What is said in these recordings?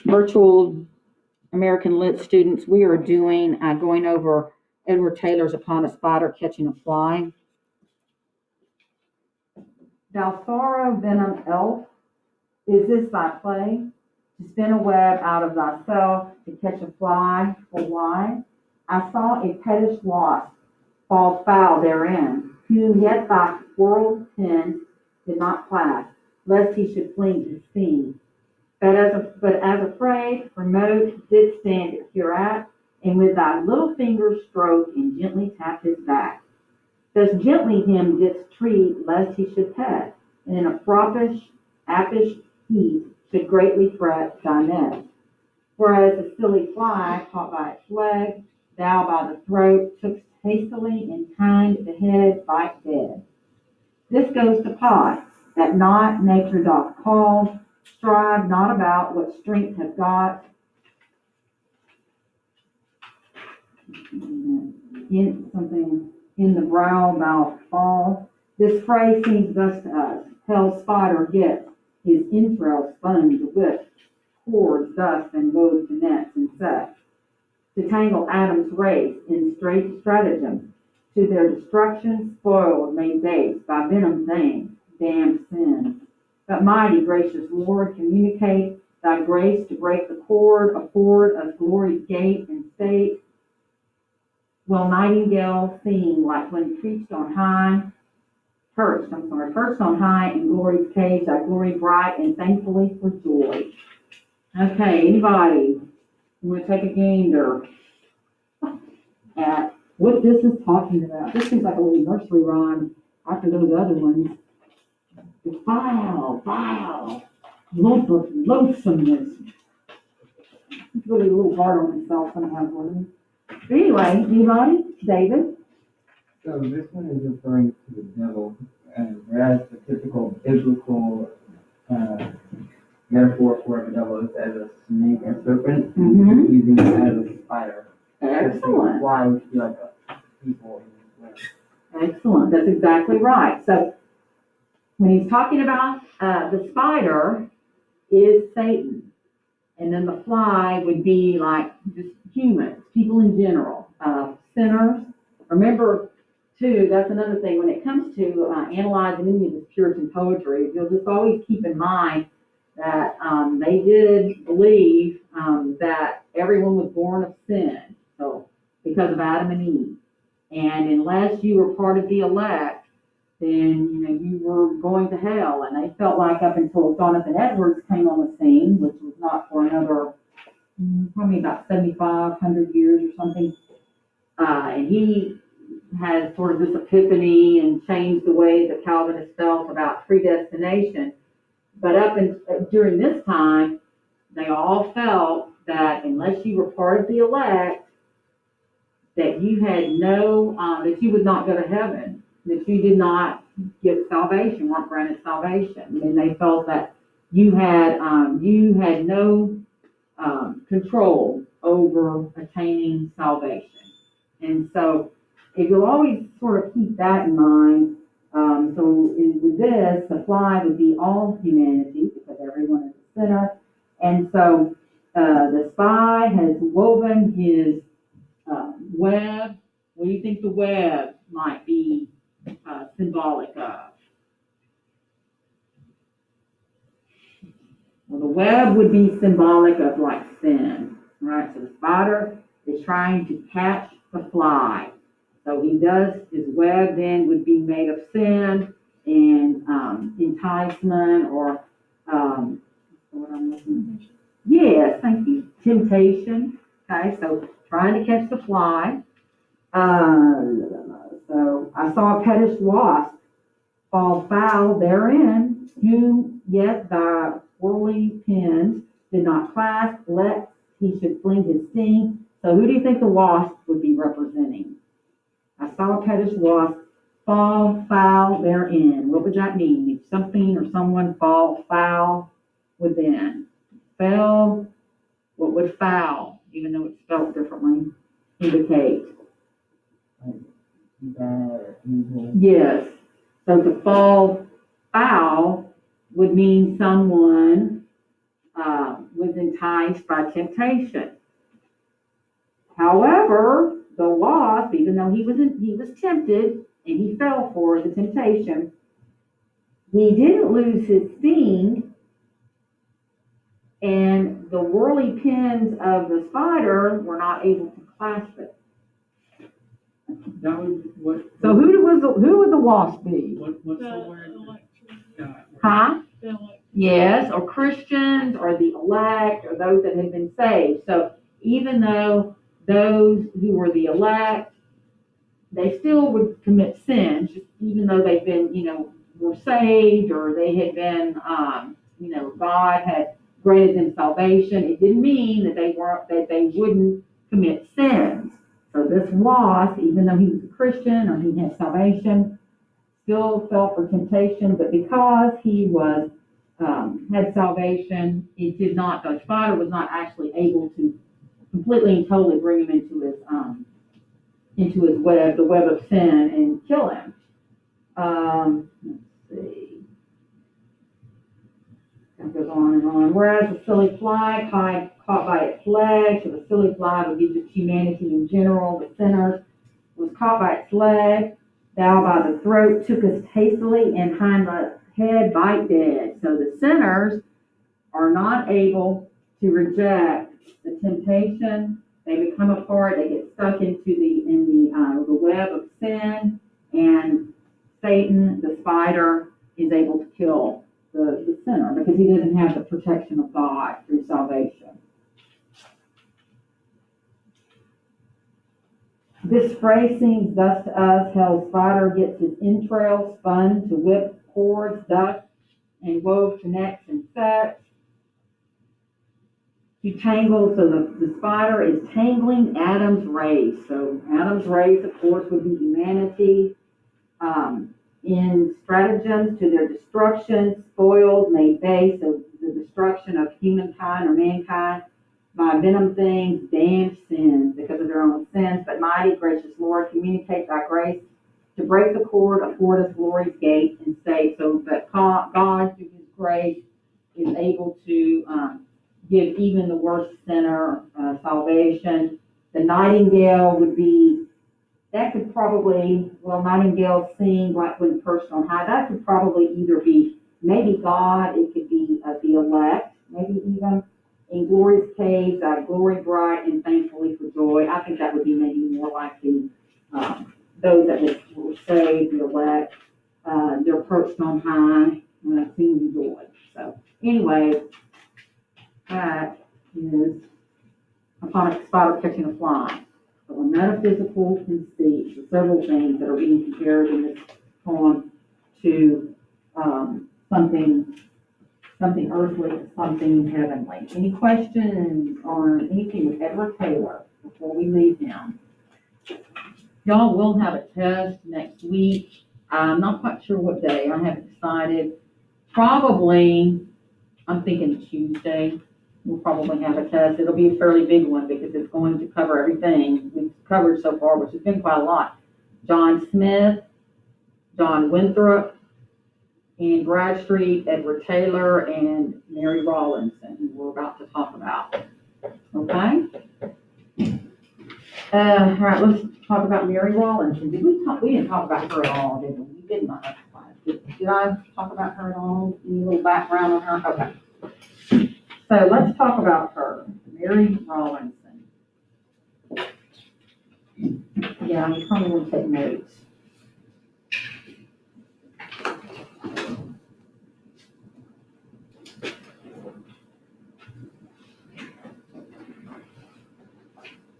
Virtual American Lit students, we are going over Edward Taylor's Upon a Spider Catching a Fly. Thou sorrow venom elf, is this thy play? To spin a web out of thyself, to catch a fly, for why? I saw a pettish wasp fall foul therein, whom yet thy whirled pin did not clasp, lest he should fling his sting. But as afraid, remote, did stand hereat, and with thy little finger stroke and gently tap his back. Thus gently him didst treat, lest he should pet, and in a appish heat should greatly fret thy nest. Whereas the silly fly, caught by its leg, thou by the throat tookst hastily, and kind the head bite dead. This goes to pot, that not nature doth call, strive not about what strength hath got, in the brow thou fall. This phrase seems thus to us, hell's spider gets his entrails spun to whip, cords thus and wove to nets and sets, to tangle Adam's race in straight stratagems, to their destruction spoiled made base by venom things, damned sins. But mighty gracious Lord, communicate thy grace to break the cord, afford us glory's gate and state. Will nightingale sing like when perched on high in glory's cage, thy glory bright and thankfully for joy. Okay, anybody? I'm going to take a gander at what this is talking about. This seems like a little nursery rhyme after those other ones. Vile, loathsomeness. It's really a little hard on himself sometimes, wasn't he? But anyway, anybody? David? So this one is referring to the devil, whereas the typical biblical metaphor for the devil is as a snake or serpent, using it as a spider. Excellent. Why would be like people in this way. Excellent. That's exactly right. So when he's talking about the spider is Satan, and then the fly would be like just humans, people in general, sinners. Remember, too, that's another thing when it comes to analyzing any of this Puritan poetry, you'll just always keep in mind that they did believe that everyone was born of sin, so because of Adam and Eve. And unless you were part of the elect, then you were going to hell. And they felt like up until Jonathan Edwards came on the scene, which was not for another probably about 7,500 years or something, and he had sort of this epiphany and changed the way the Calvinists felt about predestination. But during this time, they all felt that unless you were part of the elect, that you had that you would not go to heaven, that you did not get salvation, weren't granted salvation. And they felt that you had no control over attaining salvation. And so if you'll always sort of keep that in mind, with this, the fly would be all humanity because everyone is a sinner. And so the spy has woven his web. What do you think the web might be symbolic of? Well, the web would be symbolic of like sin, right? So the spider is trying to catch the fly. So his web then would be made of sin and enticement or, what I'm looking at. Yes, thank you. Temptation. Okay, so trying to catch the fly. So I saw a pettish wasp fall foul therein, whom yet thy whirling pins did not clasp, lest he should fling his sting. So who do you think the wasp would be representing? I saw a pettish wasp fall foul therein. What would that mean? If something or someone fall foul within. Fell, what would foul, even though it's spelled differently, indicate? Yes. So to fall foul would mean someone was enticed by temptation. However, the wasp, even though he was tempted and he fell for the temptation, he didn't lose his sting, and the whirly pins of the spider were not able to clasp it. That was what. So who would the wasp be? What's the word? Huh? Yes, or Christians, or the elect, or those that had been saved. So even though those who were the elect, they still would commit sins, even though they've been, were saved, or they had been, God had granted them salvation. It didn't mean that they wouldn't commit sins. So this wasp, even though he was a Christian or he had salvation, still fell for temptation, but because he had salvation, the spider was not actually able to completely and totally bring him into his web, the web of sin, and kill him. Let's see. That goes on and on. Whereas the silly fly caught by its leg, so the silly fly would be just humanity in general, the sinner was caught by its leg, thou by the throat tookest hastily, and hind the head bite dead. So the sinners are not able to reject the temptation. They become a part. They get stuck into the web of sin, and Satan, the spider, is able to kill the sinner because he doesn't have the protection of God through salvation. This phrase seems thus to us: hell's spider gets his entrails spun to whip cords, ducks, and wove to nets and sets. To tangle, so the spider is tangling Adam's race. So Adam's race, of course, would be humanity, in stratagems to their destruction, spoiled, made base of the destruction of humankind or mankind by venom things, damned sins because of their own sins. But mighty, gracious Lord, communicate thy grace to break the cord, afford us glory's gate, and say, so that God, through his grace, is able to give even the worst sinner salvation. The nightingale would be, that could probably, nightingale sing like when perched on high. That could probably either be maybe God, it could be the elect, maybe even in glory's caves, glory bright and thankfully for joy. I think that would be maybe more like the those that were saved, the elect. They're perched on high, singing joy. So anyway, that is upon a spider catching a fly. So a metaphysical conceit, the several things that are being compared in this poem to something earthly, something heavenly. Any questions on anything with Edward Taylor before we leave him? Y'all will have a test next week. I'm not quite sure what day. I haven't decided. Probably, I'm thinking Tuesday. We'll probably have a test. It'll be a fairly big one because it's going to cover everything we've covered so far, which has been quite a lot. John Smith, John Winthrop, Anne Bradstreet, Edward Taylor, and Mary Rowlandson, who we're about to talk about. Okay? All right, let's talk about Mary Rowlandson. We didn't talk about her at all, did we? We did not. Did I talk about her at all? Any little background on her? Okay. So let's talk about her, Mary Rowlandson. Yeah, I'm probably going to take notes.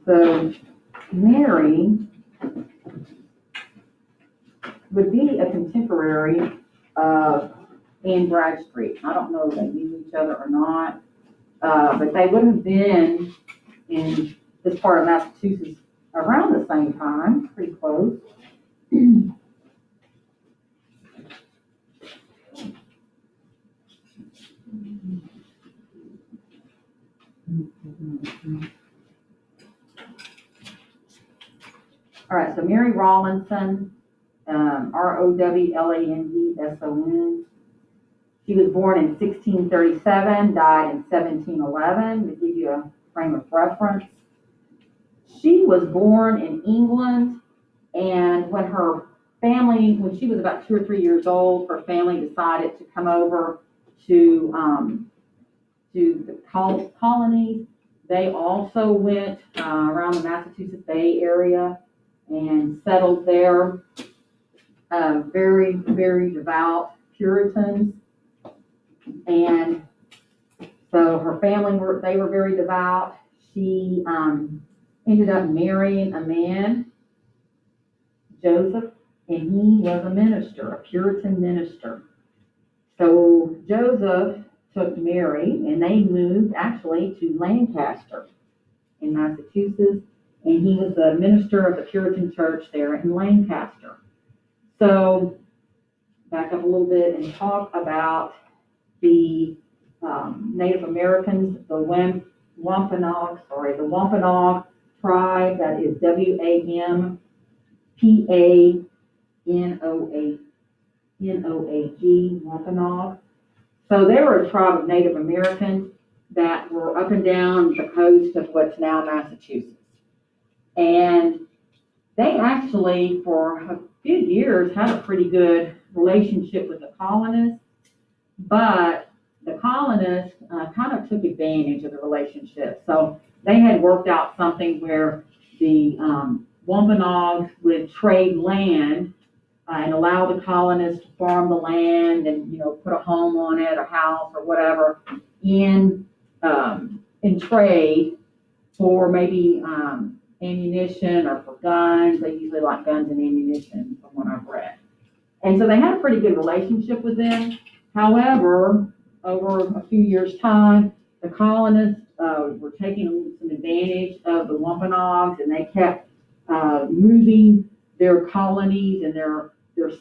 So Mary would be a contemporary of Anne Bradstreet. I don't know if they knew each other or not, but they would have been in this part of Massachusetts around the same time, pretty close. All right, so Mary Rowlandson, Rowlandson. She was born in 1637, died in 1711, to give you a frame of reference. She was born in England, and when she was about 2 or 3 years old, her family decided to come over to the colonies. They also went around the Massachusetts Bay Area and settled there. Very, very devout Puritans. And so her family they were very devout. She ended up marrying a man, Joseph, and he was a minister, a Puritan minister. So Joseph took Mary, and they moved actually to Lancaster in Massachusetts, and he was the minister of the Puritan church there in Lancaster. So back up a little bit and talk about the Native Americans, the Wampanoag tribe, that is Wampanoag, Wampanoag. So they were a tribe of Native Americans that were up and down the coast of what's now Massachusetts. And they actually, for a few years, had a pretty good relationship with the colonists, but the colonists kind of took advantage of the relationship. So they had worked out something where the Wampanoags would trade land and allow the colonists to farm the land and, put a home on it, a house or whatever in trade for maybe ammunition or for guns. They usually like guns and ammunition from what I've read. And so they had a pretty good relationship with them. However, over a few years' time, the colonists were taking some advantage of the Wampanoags, and they kept moving their colonies and their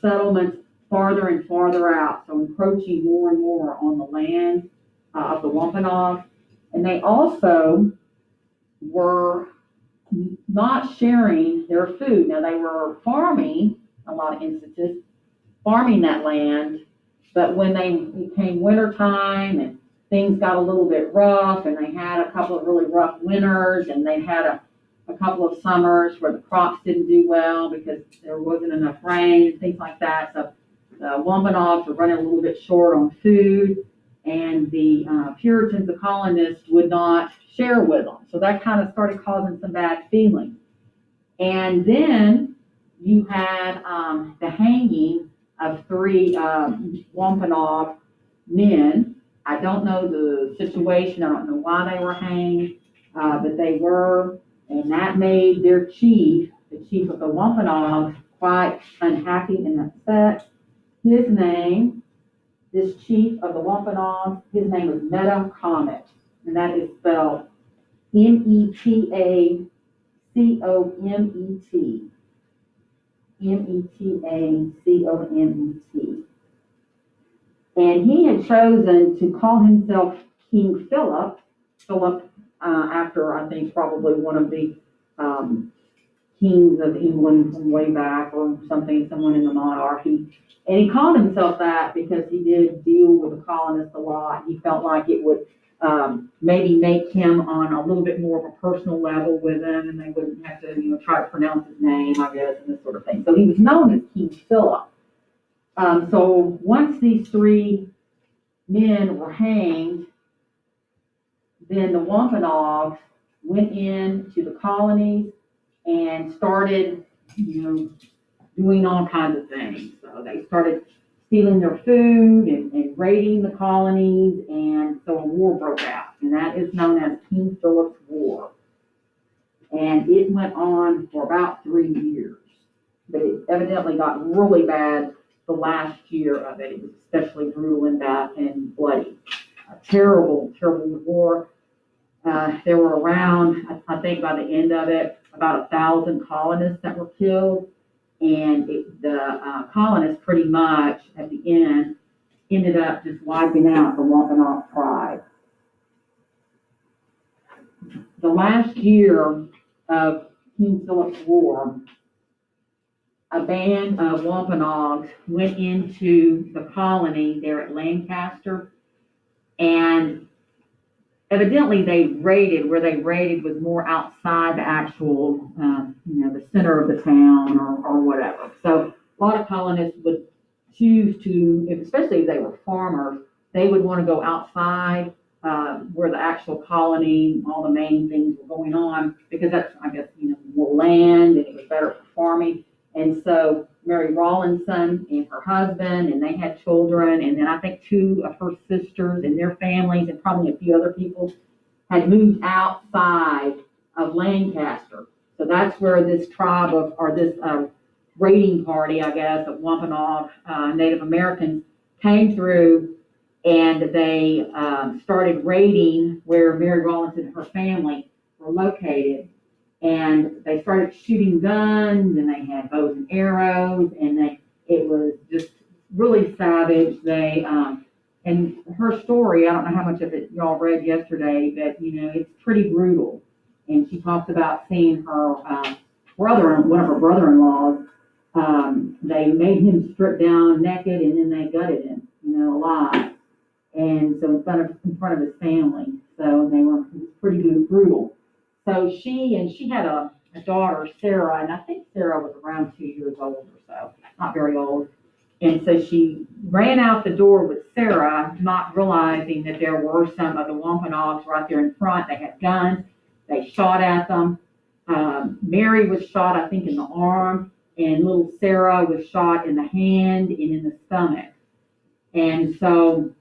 settlements farther and farther out, so encroaching more and more on the land of the Wampanoags. And they also were not sharing their food. Now, they were farming, a lot of instances, farming that land, but when they became wintertime and things got a little bit rough, and they had a couple of really rough winters, and they had a couple of summers where the crops didn't do well because there wasn't enough rain, things like that. So the Wampanoags were running a little bit short on food, and the Puritans, the colonists, would not share with them. So that kind of started causing some bad feelings. And then you had the hanging of 3 Wampanoag men. I don't know the situation. I don't know why they were hanged, but they were. And that made their chief, the chief of the Wampanoags, quite unhappy and upset. This chief of the Wampanoags, his name was Meta Comet, and that is spelled Metacomet. Metacomet. And he had chosen to call himself King Philip, after, I think, probably one of the kings of England from way back or something, someone in the monarchy. And he called himself that because he did deal with the colonists a lot. He felt like it would maybe make him on a little bit more of a personal level with them, and they wouldn't have to, try to pronounce his name, I guess, and this sort of thing. So he was known as King Philip. So once these 3 men were hanged, then the Wampanoags went into the colonies and started, doing all kinds of things. So they started stealing their food and raiding the colonies, and so a war broke out, and that is known as King Philip's War. And it went on for about 3 years, but it evidently got really bad the last year of it. It was especially brutal and bad and bloody. A terrible, terrible war. There were around, I think by the end of it, about 1,000 colonists that were killed. And the colonists pretty much, at the end, ended up just wiping out the Wampanoag tribe. The last year of King Philip's War, a band of Wampanoags went into the colony there at Lancaster, and evidently where they raided was more outside the actual, the center of the town or whatever. So a lot of colonists would choose to, especially if they were farmers, they would want to go outside where the actual colony, all the main things were going on, because that's, I guess, more land and it was better for farming. And so Mary Rowlandson and her husband, and they had children, and then I think two of her sisters and their families, and probably a few other people had moved outside of Lancaster. So that's where this tribe or this raiding party, I guess, of Wampanoag Native Americans came through, and they started raiding where Mary Rowlandson and her family were located. And they started shooting guns, and they had bows and arrows, and it was just really savage. And her story, I don't know how much of it y'all read yesterday, but it's pretty brutal. And she talks about seeing her one of her brother-in-laws. They made him strip down naked, and then they gutted him, alive. And so in front of his family. So it was pretty brutal. So she had a daughter, Sarah, and I think Sarah was around 2 years old or so, not very old. And so she ran out the door with Sarah, not realizing that there were some of the Wampanoags right there in front. They had guns. They shot at them. Mary was shot, I think, in the arm, and little Sarah was shot in the hand and in the stomach. And so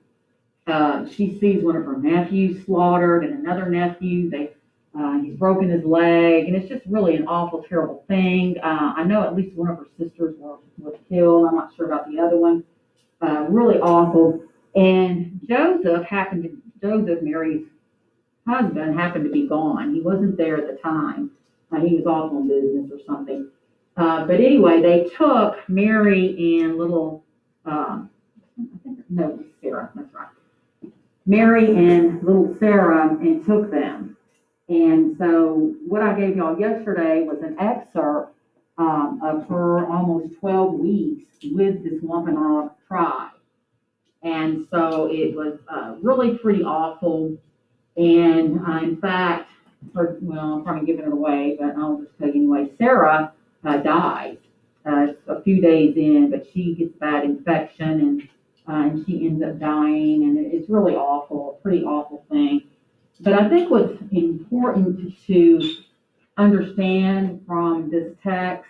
she sees one of her nephews slaughtered, and another nephew, he's broken his leg, and it's just really an awful, terrible thing. I know at least one of her sisters was killed. I'm not sure about the other one. Really awful. And Joseph, Mary's husband, happened to be gone. He wasn't there at the time. He was off on business or something. But anyway, they took Mary and Sarah, that's right. Mary and little Sarah, and took them. And so what I gave y'all yesterday was an excerpt of her almost 12 weeks with this Wampanoag tribe. And so it was really pretty awful. And in fact, I'm probably giving it away, but I'll just tell you anyway. Sarah died a few days in, but she gets bad infection, and she ends up dying. And it's really awful, a pretty awful thing. But I think what's important to understand from this text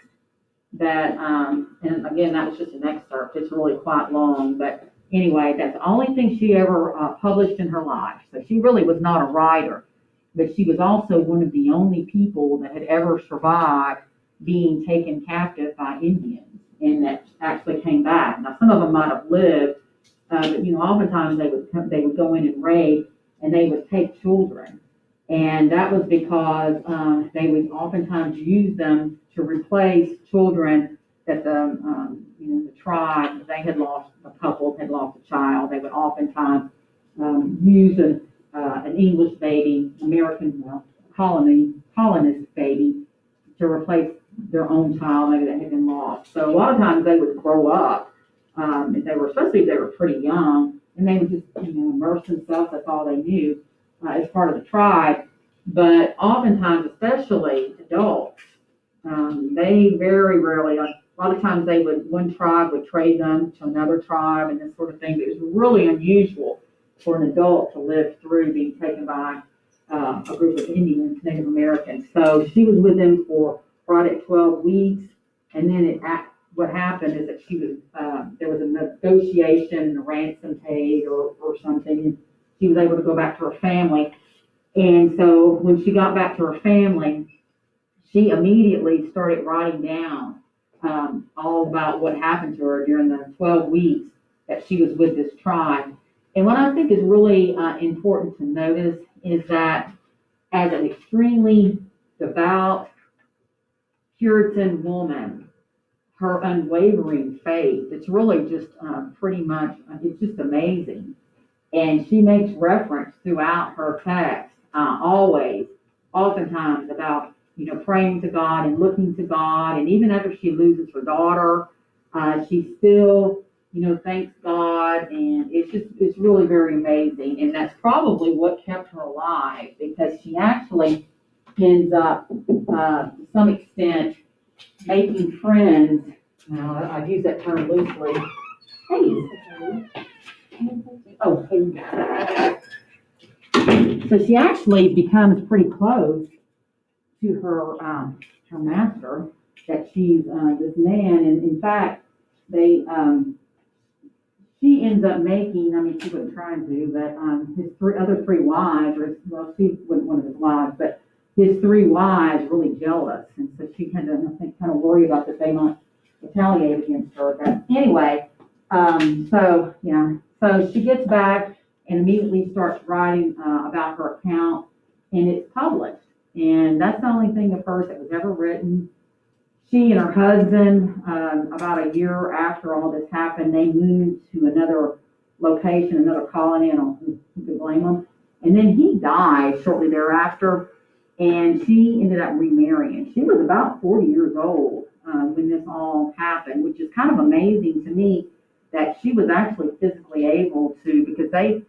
that, and again, that was just an excerpt. It's really quite long, but anyway, that's the only thing she ever published in her life. So she really was not a writer, but she was also one of the only people that had ever survived being taken captive by Indians and that actually came back. Now, some of them might have lived, but oftentimes they would go in and raid, and they would take children. And that was because they would oftentimes use them to replace children that the tribe, they had lost, a couple had lost a child. They would oftentimes use an English baby, colonist baby, to replace their own child, maybe that had been lost. So a lot of times they would grow up, especially if they were pretty young, and they would just immerse themselves. That's all they knew as part of the tribe. But oftentimes, especially adults, they very rarely. A lot of times, one tribe would trade them to another tribe and this sort of thing. But it was really unusual for an adult to live through being taken by a group of Indians, Native Americans. So she was with them for right at 12 weeks, and then what happened is that there was a negotiation and a ransom paid or something, and she was able to go back to her family. And so when she got back to her family, she immediately started writing down all about what happened to her during the 12 weeks that she was with this tribe. And what I think is really important to notice is that as an extremely devout Puritan woman, her unwavering faith, it's really just pretty much, it's just amazing. And she makes reference throughout her text, oftentimes about praying to God and looking to God. And even after she loses her daughter, she still, thanks God. And it's really very amazing. And that's probably what kept her alive, because she actually ends up, to some extent, making friends. Now, I use that term loosely. Hey. Oh, hey. So she actually becomes pretty close to her master, that she's this man, and in fact, she ends up making, I mean, she wasn't trying to, but his other three wives, she wasn't one of his wives, but his three wives really jealous, and so she kind of worried about that they might retaliate against her. But anyway, so she gets back and immediately starts writing about her account, and it's published. And that's the only thing of hers that was ever written. She and her husband, about a year after all this happened, they moved to another location, another colony. I don't know who could blame them. And then he died shortly thereafter, and she ended up remarrying. She was about 40 years old when this all happened, which is kind of amazing to me that she was actually physically able to, because I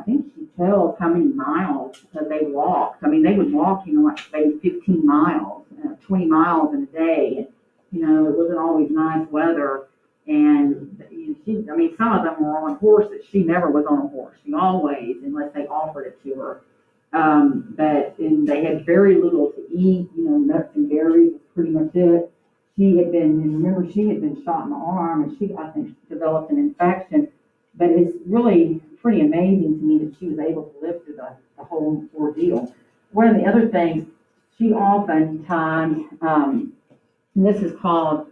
think she tells how many miles that they walked. I mean, they would walk, like maybe 15 miles, 20 miles in a day. And, it wasn't always nice weather. And some of them were on horses. She never was on a horse. She always, unless they offered it to her. And they had very little to eat, nuts and berries was pretty much it. She had been shot in the arm, and she, I think, developed an infection. But it's really pretty amazing to me that she was able to live through the whole ordeal. One of the other things, she oftentimes, and this is called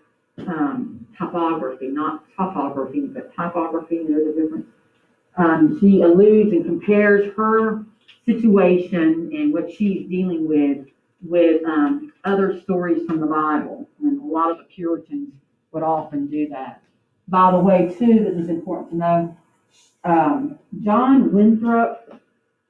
topography, not topography, but typography, there's a difference. She alludes and compares her situation and what she's dealing with other stories from the Bible. And a lot of the Puritans would often do that. By the way, too, this is important to know, John Winthrop,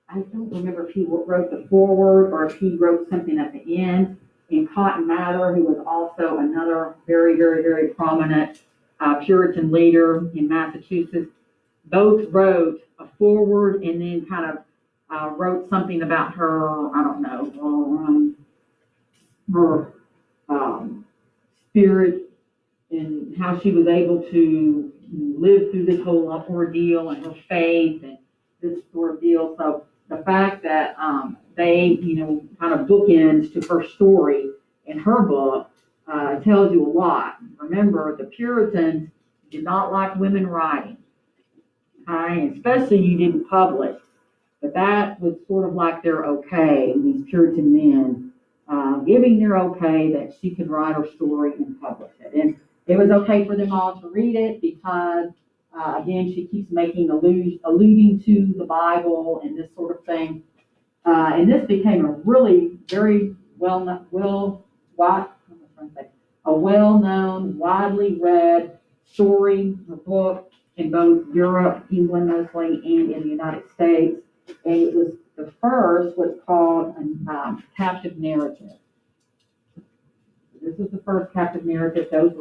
I don't remember if he wrote the foreword or if he wrote something at the end, and Cotton Mather, who was also another very, very, very prominent Puritan leader in Massachusetts, both wrote a foreword and then kind of wrote something about her, I don't know, her spirit and how she was able to live through this whole ordeal and her faith and this sort of deal. So the fact that they, kind of bookends to her story in her book tells you a lot. Remember, the Puritans did not like women writing, okay? Especially you didn't publish. But that was sort of like their okay, these Puritan men giving their okay that she could write her story and publish it. And it was okay for them all to read it because, again, she keeps making alluding to the Bible and this sort of thing. And this became a really very well-known, widely read story, a book in both Europe, England mostly, and in the United States. And it was the first what's called a captive narrative. This was the first captive narrative. Those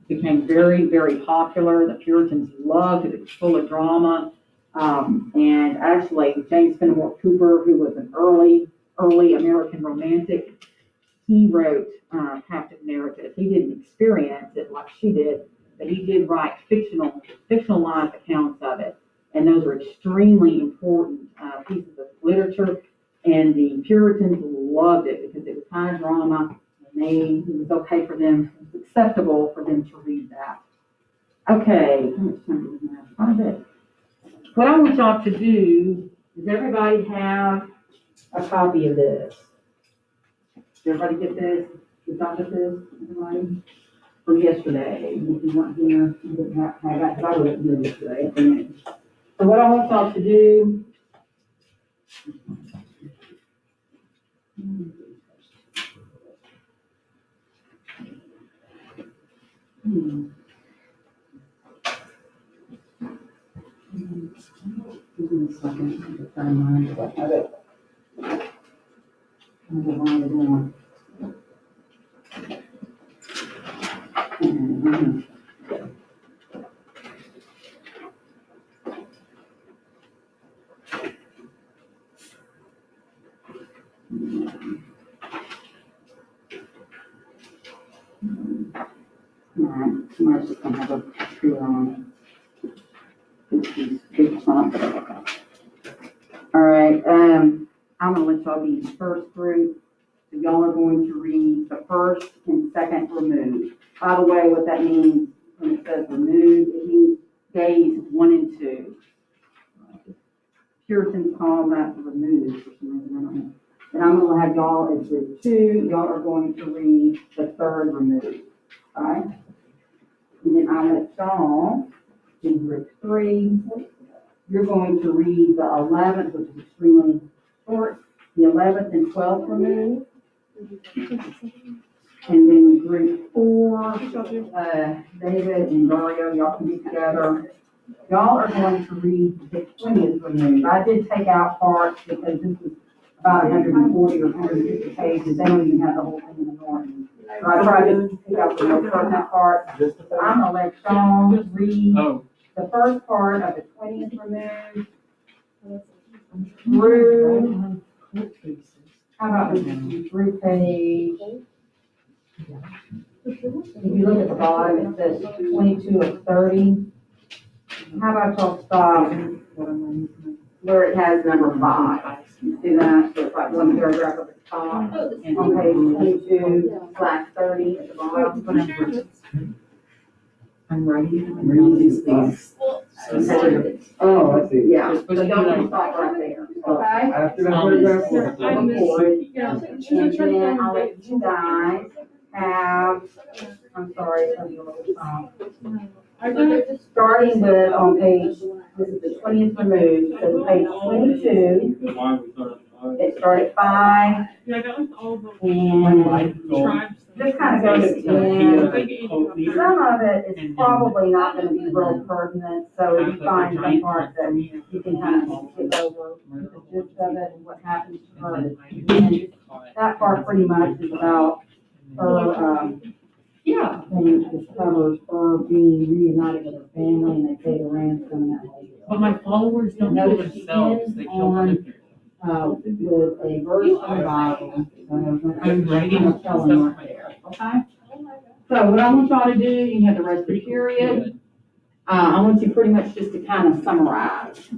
became very, very popular. The Puritans loved it. It was full of drama. And actually, James Fenimore Cooper, who was an early American romantic, he wrote captive narratives. He didn't experience it like she did, but he did write fictionalized accounts of it. And those are extremely important pieces of literature. And the Puritans loved it because it was high drama, and it was okay for them, it was acceptable for them to read that. Okay, how much time do we have? Quite a bit. What I want y'all to do is everybody have a copy of this. Did everybody get this? You got this, everybody? From yesterday. If you weren't here, you didn't have that, because I wasn't here yesterday. So what I want y'all to do, give me a second, I have it. I'm going to wind it on. Mhm. All right, somebody's just gonna have a tree on. It's not, okay. All right, I'm gonna let y'all be the first group. So y'all are going to read the first and second remove. By the way, what that means, when it says remove, it means days 1 and 2. Puritans call that remove for some reason, I don't know. And I'm gonna have y'all as group 2, y'all are going to read the third remove, all right? And then I'll let y'all in group 3, you're going to read the 11th, which is extremely short, the 11th and 12th remove. And then group 4, David and Dario, y'all can be together. Y'all are going to read the 20th remove. I did take out parts because this is about 140 or 150 pages. They don't even have the whole thing in the morning. So I tried to take out the most pertinent part. I'm gonna let y'all read the first part of the 20th remove through, how about through page, if you look at the bottom, it says 22 of 30. How about y'all stop where it has number 5? You see that? So it's like one paragraph at the top on page 22/30 at the bottom. I'm reading these things. Oh, I see. Yeah, so y'all can stop right there, okay? After that paragraph. And then I'll let you guys have, I'm sorry, it's gonna be a little starting with on page, this is the 20th remove, so page 22, it started at 5, and just kind of goes in. Some of it is probably not gonna be real pertinent, so you find some parts that you can kind of skip over the gist of it and what happens to her. And that part pretty much is about her, thing that covers her being reunited with her family and they pay the ransom and that whole deal. But my followers don't kill Notice she themselves, ends they kill other people. with a verse from the Bible. I'm writing I'm telling right there, okay? So what I want y'all to do, you have the rest of the period. I want you pretty much just to kind of summarize.